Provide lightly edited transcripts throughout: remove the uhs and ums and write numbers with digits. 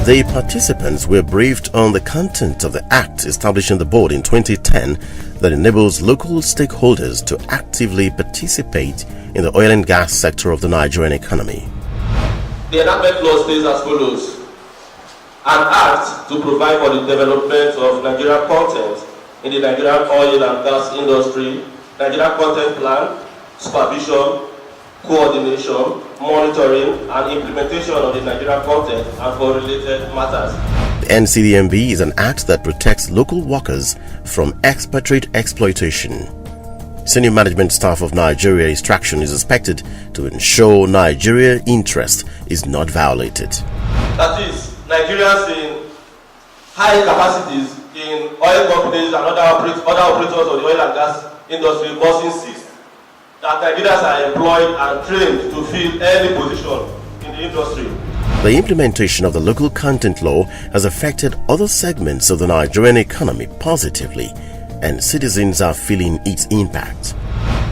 The participants were briefed on the content of the act establishing the board in 2010 that enables local stakeholders to actively participate in the oil and gas sector of the Nigerian economy. The enactment law states as follows: an act to provide for the development of Nigerian content in the Nigerian oil and gas industry, Nigerian content plan, supervision, coordination, monitoring, and implementation of the Nigerian content and for related matters. The NCDMB is an act that protects local workers from expatriate exploitation. Senior management staff of Nigeria Extraction is expected to ensure Nigeria's interest is not violated. That is, Nigerians in high capacities in oil companies and other operators of the oil and gas industry must insist that Nigerians are employed and trained to fill any position in the industry. The implementation of the local content law has affected other segments of the Nigerian economy positively, and citizens are feeling its impact.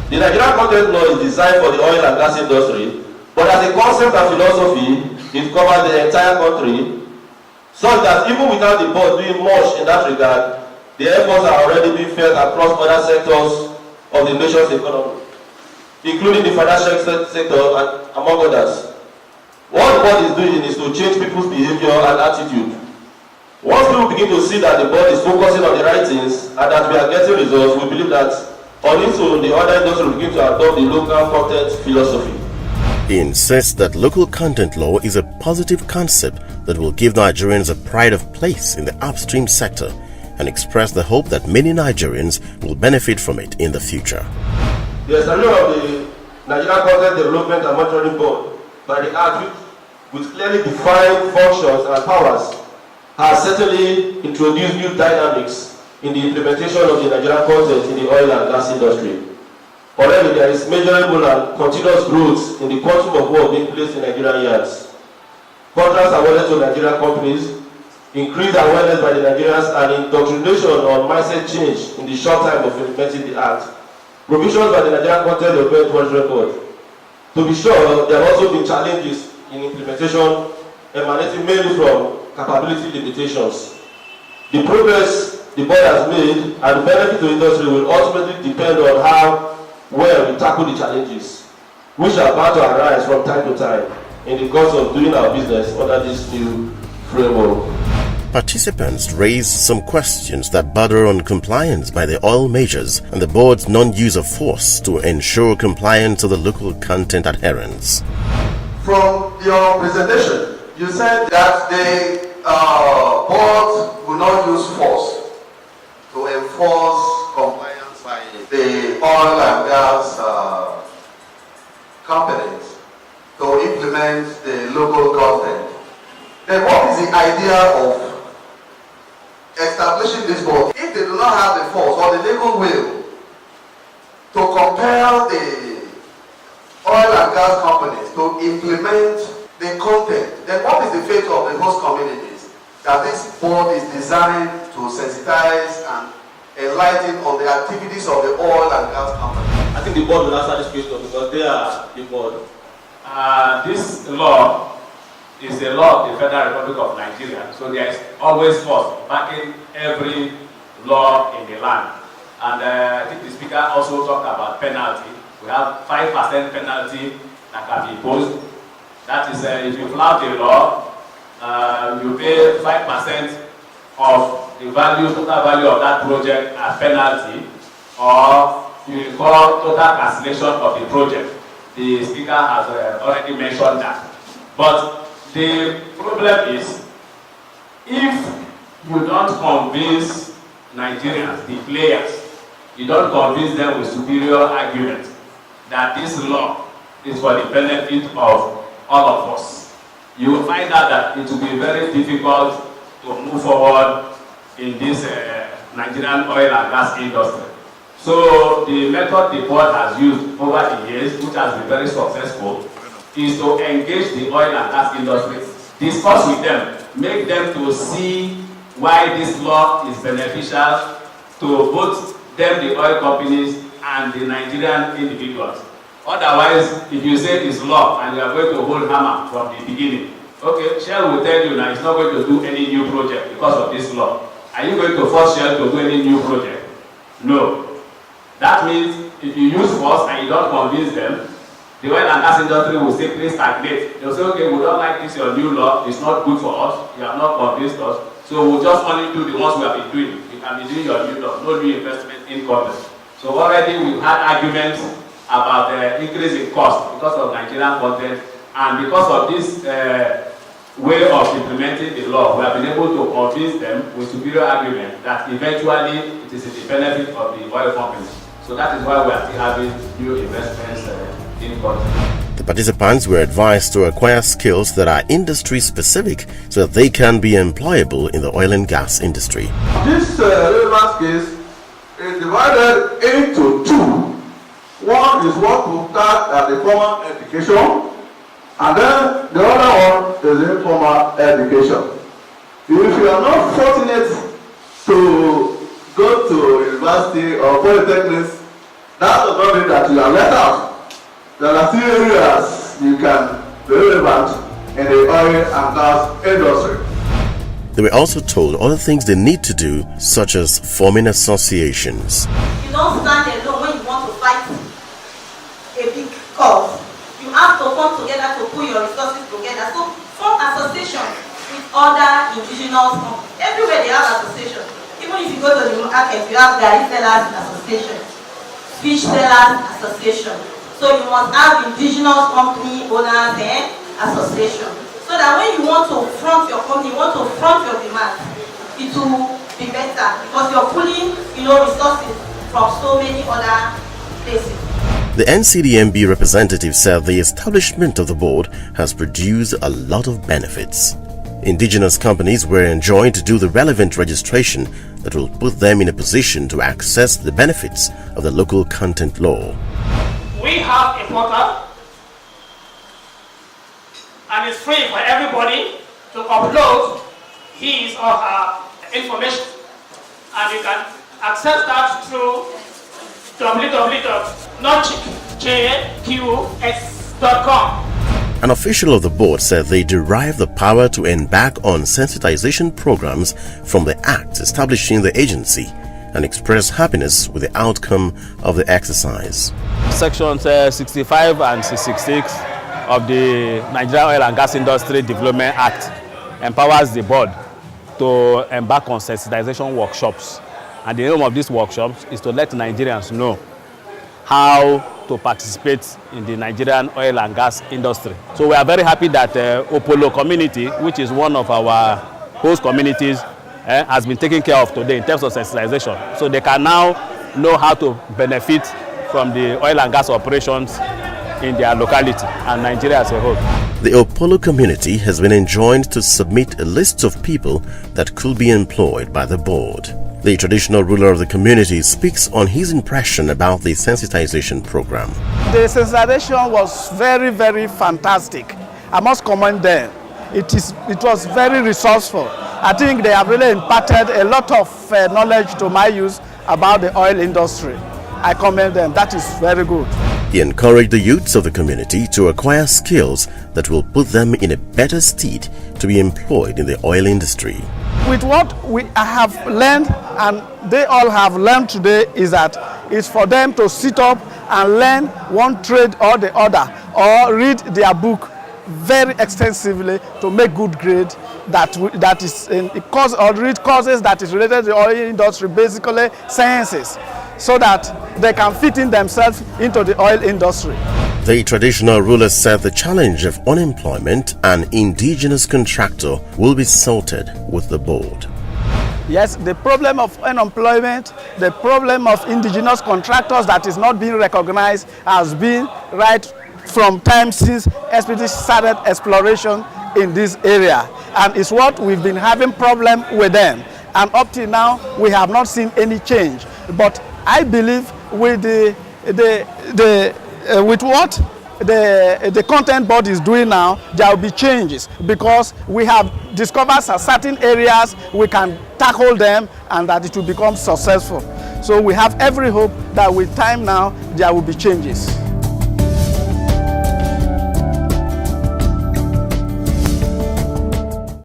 The Nigerian content law is designed for the oil and gas industry, but as a concept and philosophy, it covers the entire country, such that even without the board doing much in that regard, the efforts are already being felt across other sectors of the nation's economy, including the financial sector and among others. What the board is doing is to change people's behavior and attitude. Once people begin to see that the board is focusing on the right things and that we are getting results, we believe that on its own, the other industry will begin to adopt the local content philosophy. He insists that local content law is a positive concept that will give Nigerians a pride of place in the upstream sector, and express the hope that many Nigerians will benefit from it in the future. The establishment of the Nigerian Content Development and Monitoring Board by the Act, with clearly defined functions and powers, has certainly introduced new dynamics in the implementation of the Nigerian content in the oil and gas industry. Already there is measurable and continuous growth in the quantum of work being placed in Nigerian yards. Contracts awarded to Nigerian companies, increased awareness by the Nigerians, and indoctrination on mindset change in the short time of implementing the Act. Provisions by the Nigerian Content Development Monitoring Board. To be sure, there have also been challenges in implementation emanating mainly from capability limitations. The progress the board has made and the benefit to industry will ultimately depend on how well we tackle the challenges, which are bound to arise from time to time in the course of doing our business under this new framework. Participants raised some questions that border on compliance by the oil majors and the board's non-use of force to ensure compliance of the local content adherence. From your presentation, you said that the board will not use force to enforce compliance by the oil and gas companies to implement the local content. Then what is the idea of establishing this board if they do not have the force or the legal will to compel the oil and gas companies to implement the content? Then what is the fate of the host communities that this board is designed to sensitize and enlighten on the activities of the oil and gas companies? I think the board will answer this question because they are the board. This law is the law of the Federal Republic of Nigeria, so there is always force backing every law in the land. And I think the speaker also talked about penalty. We have 5% penalty that can be imposed. That is, if you flout the law, you pay 5% of the total value of that project as penalty, or you incur total cancellation of the project. The speaker has already mentioned that. But the problem is, if you don't convince Nigerians, the players, you don't convince them with superior arguments that this law is for the benefit of all of us, you will find out that it will be very difficult to move forward in this Nigerian oil and gas industry. So the method the board has used over the years, which has been very successful, is to engage the oil and gas industry, discuss with them, make them to see why this law is beneficial to both them, the oil companies, and the Nigerian individuals. Otherwise, if you say it's law and you are going to hold hammer from the beginning, Okay, Shell will tell you now it's not going to do any new project because of this law. Are you going to force Shell to do any new project? No. That means if you use force and you don't convince them, the oil and gas industry will simply stagnate. They'll say, okay, we don't like this, your new law, it's not good for us, you have not convinced us, so we'll just only do the ones we have been doing. You can be doing your new law, no new investment in government. So already we've had arguments about the increase in cost because of Nigerian content, and because of this way of implementing the law, we have been able to convince them with superior argument that eventually it is in the benefit of the oil companies. So that is why we are still having new investments in country. The participants were advised to acquire skills that are industry specific so that they can be employable in the oil and gas industry. This relevance case is divided into two. One is what we start as a formal education, and then the other one is informal education. If you are not fortunate to go to university or polytechnics, that does not mean that you are let out. There are still areas you can be relevant in the oil and gas industry. They were also told other things they need to do, such as forming associations. You don't stand alone when you want to fight a big cause. You have to come together to put your resources together. So form association with other indigenous companies. Everywhere they have association. Even if you go to the market, you have Gary Sellers Association, Fish Sellers Association. So you must have indigenous company owners and association. So that when you want to front your company, you want to front your demand, it will be better because you're pulling, resources from so many other places. The NCDMB representative said the establishment of the board has produced a lot of benefits. Indigenous companies were enjoined to do the relevant registration that will put them in a position to access the benefits of the local content law. We have a portal, and it's free for everybody to upload his or her information, and you can access that through www.notchqx.com. An official of the board said they derive the power to embark on sensitization programs from the act establishing the agency and express happiness with the outcome of the exercise. Sections 65 and 66 of the Nigerian Oil and Gas Industry Development Act empowers the board to embark on sensitization workshops. And the aim of these workshops is to let Nigerians know how to participate in the Nigerian oil and gas industry. So we are very happy that Opolo community, which is one of our host communities, has been taken care of today in terms of sensitization. So they can now know how to benefit from the oil and gas operations in their locality and Nigeria as a whole. The Opolo community has been enjoined to submit a list of people that could be employed by the board. The traditional ruler of the community speaks on his impression about the sensitization program. The sensitization was very, very fantastic. I must commend them. It was very resourceful. I think they have really imparted a lot of knowledge to my use about the oil industry. I commend them. That is very good. He encouraged the youths of the community to acquire skills that will put them in a better state to be employed in the oil industry. With what I have learned, and they all have learned today, is that it's for them to sit up and learn one trade or the other, or read their book very extensively to make good grade that is in course, or read courses that is related to the oil industry, basically sciences, so that they can fit in themselves into the oil industry. The traditional ruler said the challenge of unemployment and indigenous contractor will be sorted with the board. Yes, the problem of unemployment, the problem of indigenous contractors that is not being recognized has been right from time since SPT started exploration in this area, and it's what we've been having problem with them, and up till now we have not seen any change. But I believe with with what the content board is doing now, there will be changes, because we have discovered certain areas we can tackle them and that it will become successful. So we have every hope that with time now there will be changes.